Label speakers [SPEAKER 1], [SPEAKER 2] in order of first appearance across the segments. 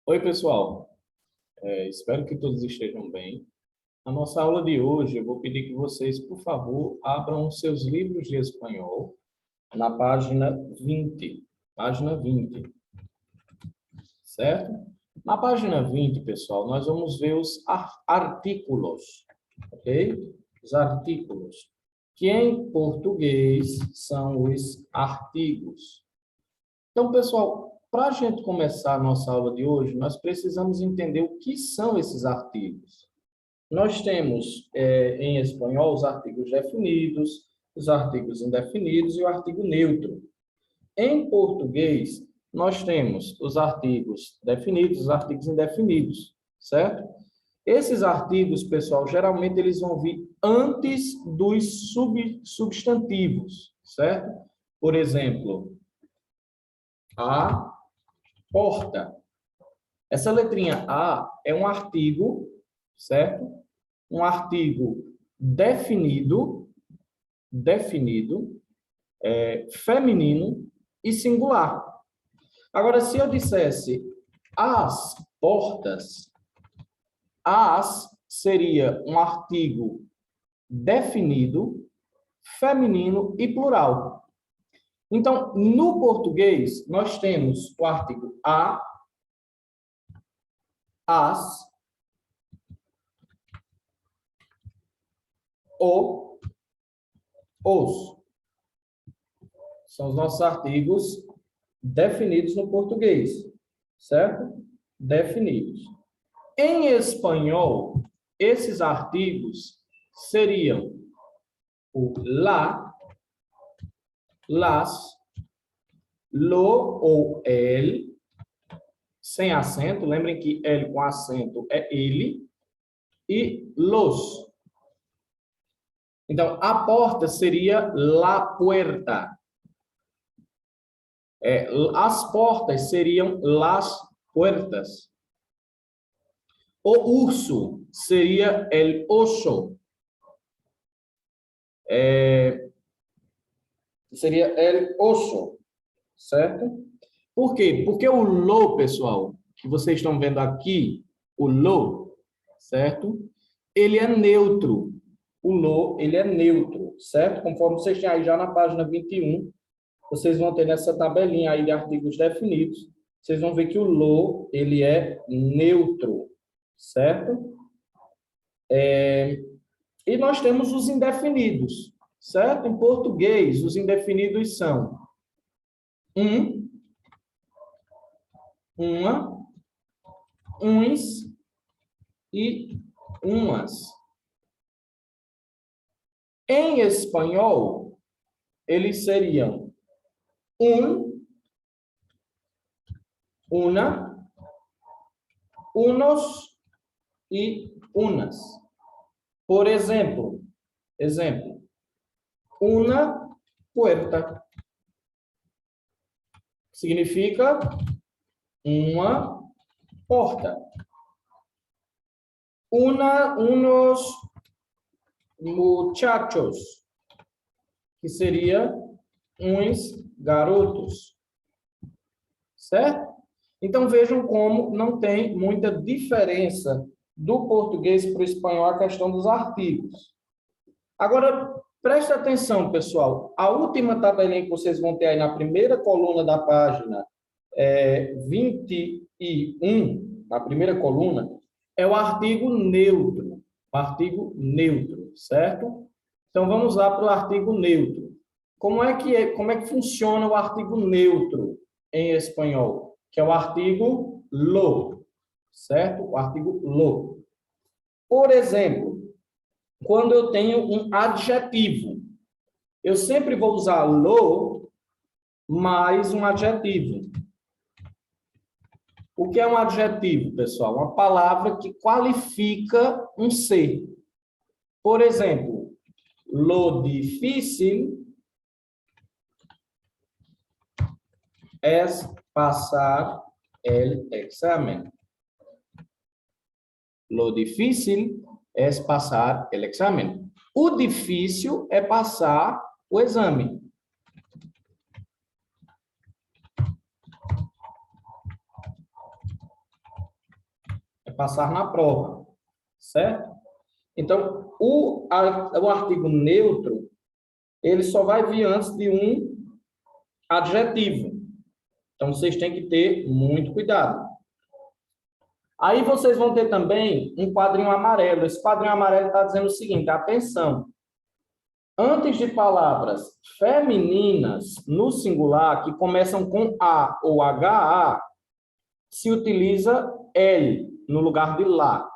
[SPEAKER 1] Oi, pessoal. Espero que todos estejam bem. Na nossa aula de hoje, eu vou pedir que vocês, por favor, abram os seus livros de espanhol na página 20. Página 20, certo? Na página 20, pessoal, nós vamos ver os artículos, ok? Os artículos, que em português são os artigos. Então, pessoal, para a gente começar a nossa aula de hoje, nós precisamos entender o que são esses artigos. Nós temos, em espanhol, os artigos definidos, os artigos indefinidos e o artigo neutro. Em português, nós temos os artigos definidos, os artigos indefinidos, certo? Esses artigos, pessoal, geralmente eles vão vir antes dos substantivos, certo? Por exemplo, a porta. Essa letrinha A é um artigo, certo? Um artigo definido, feminino e singular. Agora, se eu dissesse as portas, as seria um artigo definido, feminino e plural. Então, no português, nós temos o artigo a, as, o, os. São os nossos artigos definidos no português, certo? Definidos. Em espanhol, esses artigos seriam o la, las, lo ou el, sem acento, lembrem que el com acento é ele, e los. Então, a porta seria la puerta. As portas seriam las puertas. O urso seria el oso. Seria el oso, certo? Por quê? Porque o lo, pessoal, que vocês estão vendo aqui, o lo, certo? Ele é neutro. O lo, ele é neutro, certo? Conforme vocês têm aí já na página 21, vocês vão ter nessa tabelinha aí de artigos definidos, vocês vão ver que o lo, ele é neutro, certo? E nós temos os indefinidos, certo? Em português, os indefinidos são uma, uns e umas. Em espanhol, eles seriam una, unos e unas. Por exemplo, una puerta significa uma porta. Unos muchachos, que seria uns garotos. Certo? Então, vejam como não tem muita diferença do português para o espanhol a questão dos artigos. Agora, preste atenção, pessoal. A última tabelinha que vocês vão ter aí na primeira coluna da página 21, na primeira coluna, é o artigo neutro. O artigo neutro, certo? Então, vamos lá para o artigo neutro. Como é que funciona o artigo neutro em espanhol? Que é o artigo lo, certo? O artigo lo. Por exemplo, quando eu tenho um adjetivo, eu sempre vou usar lo mais um adjetivo. O que é um adjetivo, pessoal? Uma palavra que qualifica um ser. Por exemplo, lo difícil es pasar el examen. Lo difícil es pasar el examen. O difícil é passar o exame. passar na prova, certo? Então, o artigo neutro, ele só vai vir antes de um adjetivo. Então, vocês têm que ter muito cuidado. Aí vocês vão ter também um quadrinho amarelo. Esse quadrinho amarelo está dizendo o seguinte, atenção. Antes de palavras femininas no singular, que começam com A ou HA, se utiliza L no lugar de lá.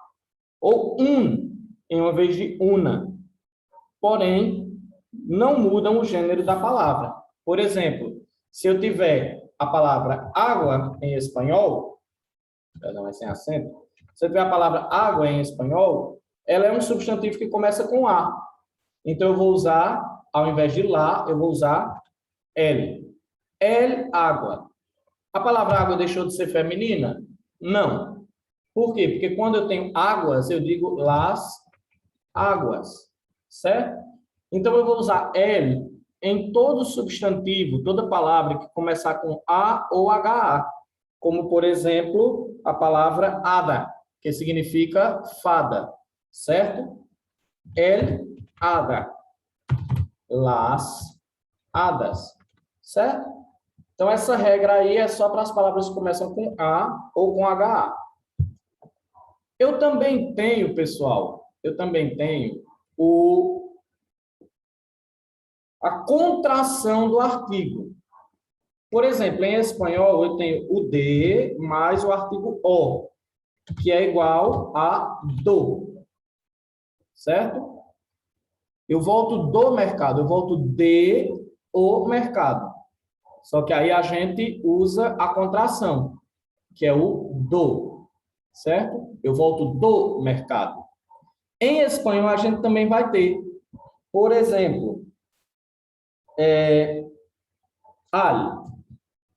[SPEAKER 1] Ou em vez de una. Porém, não mudam o gênero da palavra. Por exemplo, se eu tiver a palavra água em espanhol, perdão, é sem acento, se eu tiver a palavra água em espanhol, ela é um substantivo que começa com A. Então, eu vou usar, ao invés de lá, eu vou usar L. L, água. A palavra água deixou de ser feminina? Não. Por quê? Porque quando eu tenho águas, eu digo las águas, certo? Então, eu vou usar L em todo substantivo, toda palavra que começar com A ou HA, como, por exemplo, a palavra hada, que significa fada, certo? El hada, las hadas, certo? Então, essa regra aí é só para as palavras que começam com A ou com HA. Eu também tenho, pessoal, a contração do artigo. Por exemplo, em espanhol, eu tenho o de mais o artigo o, que é igual a do. Certo? Eu volto do mercado, eu volto de o mercado. Só que aí a gente usa a contração, que é o do. Certo? Eu volto do mercado. Em espanhol, a gente também vai ter, por exemplo, al.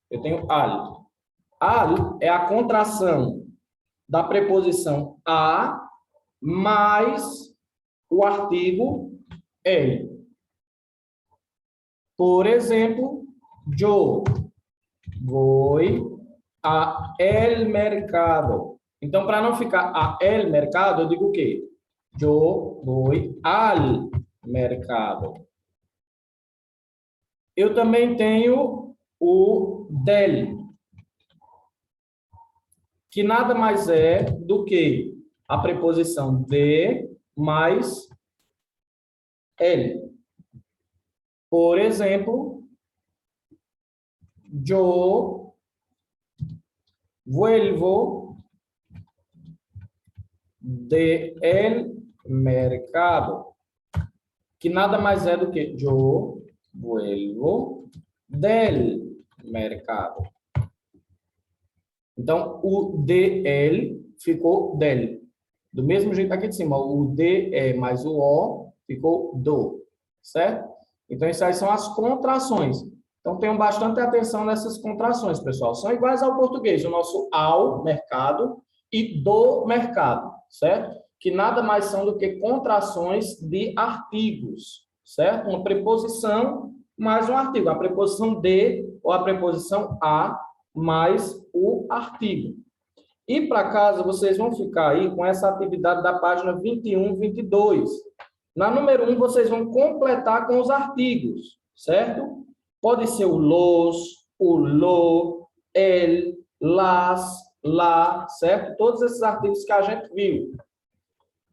[SPEAKER 1] Eu tenho al. Al é a contração da preposição a mais o artigo el. Por exemplo, yo voy a el mercado. Então, para não ficar a el mercado, eu digo o quê? Yo voy al mercado. Eu também tenho o del, que nada mais é do que a preposição de mais el. Por exemplo, yo vuelvo de el mercado, que nada mais é do que yo vuelvo del mercado. Então, o DL ficou del. Do mesmo jeito aqui de cima, o DE mais o O ficou do, certo? Então, isso aí são as contrações. Então, tenham bastante atenção nessas contrações, pessoal. São iguais ao português, o nosso ao, mercado, e do mercado, certo? Que nada mais são do que contrações de artigos, certo? Uma preposição mais um artigo. A preposição de ou a preposição a mais o artigo. E para casa, vocês vão ficar aí com essa atividade da página 21, 22. Na número 1, vocês vão completar com os artigos, certo? Pode ser o los, o lo, el, las, la, certo? Todos esses artigos que a gente viu.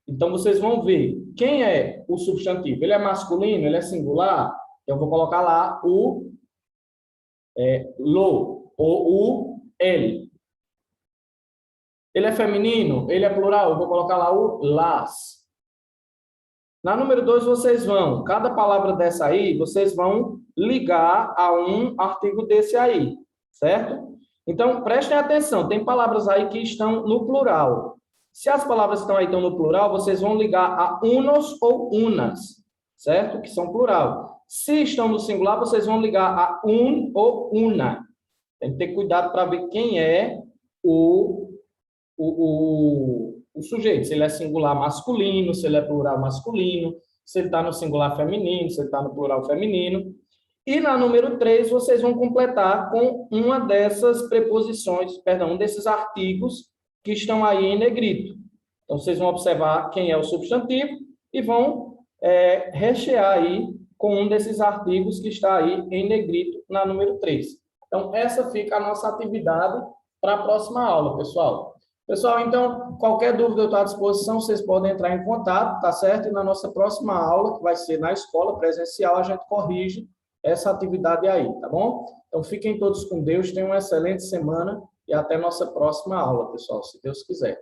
[SPEAKER 1] Então, vocês vão ver quem é o substantivo. Ele é masculino? Ele é singular? Eu vou colocar lá o lo ou o el. Ele é feminino? Ele é plural? Eu vou colocar lá o las. Na número 2, vocês vão, cada palavra dessa aí, vocês vão ligar a um artigo desse aí, certo? Então, prestem atenção, tem palavras aí que estão no plural. Se as palavras que estão no plural, vocês vão ligar a unos ou unas, certo? Que são plural. Se estão no singular, vocês vão ligar a un ou una. Tem que ter cuidado para ver quem é o sujeito, se ele é singular masculino, se ele é plural masculino, se ele está no singular feminino, se ele está no plural feminino. E na número 3, vocês vão completar com uma dessas preposições, perdão, um desses artigos que estão aí em negrito. Então, vocês vão observar quem é o substantivo e vão rechear aí com um desses artigos que está aí em negrito na número 3. Então, essa fica a nossa atividade para a próxima aula, pessoal. Pessoal, então, qualquer dúvida eu estou à disposição, vocês podem entrar em contato, tá certo? E na nossa próxima aula, que vai ser na escola presencial, a gente corrige essa atividade aí, tá bom? Então, fiquem todos com Deus, tenham uma excelente semana e até nossa próxima aula, pessoal, se Deus quiser.